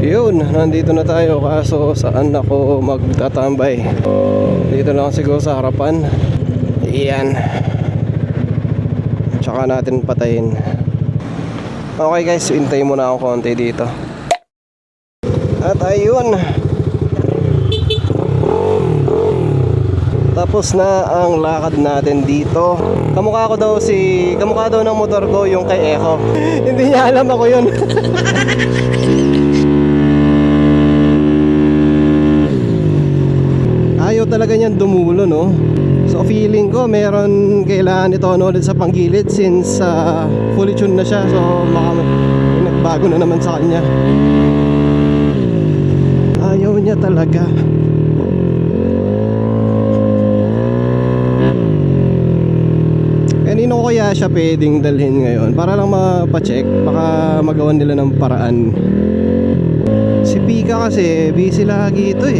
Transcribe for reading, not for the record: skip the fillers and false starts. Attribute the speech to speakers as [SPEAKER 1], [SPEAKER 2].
[SPEAKER 1] Yun, nandito na tayo. Kaso saan ako magtatambay? Dito lang siguro sa harapan. Iyan. Tsaka natin patayin. Okay guys, hintayin muna ako konti dito. At ayun, tapos na ang lakad natin dito. Kamukha daw ng motor ko yung kay Echo. Hindi niya alam ako yun. Ayaw talaga niyan dumulo, no? So feeling ko meron kailangan ito ulit sa panggilid since fully tuned na siya. So baka nagbago na naman sa kanya. Ayaw niya talaga. Kanino ko kaya siya pwedeng dalhin ngayon para lang mapacheck, baka magawan nila ng paraan. Si Pika kasi busy lagi ito eh.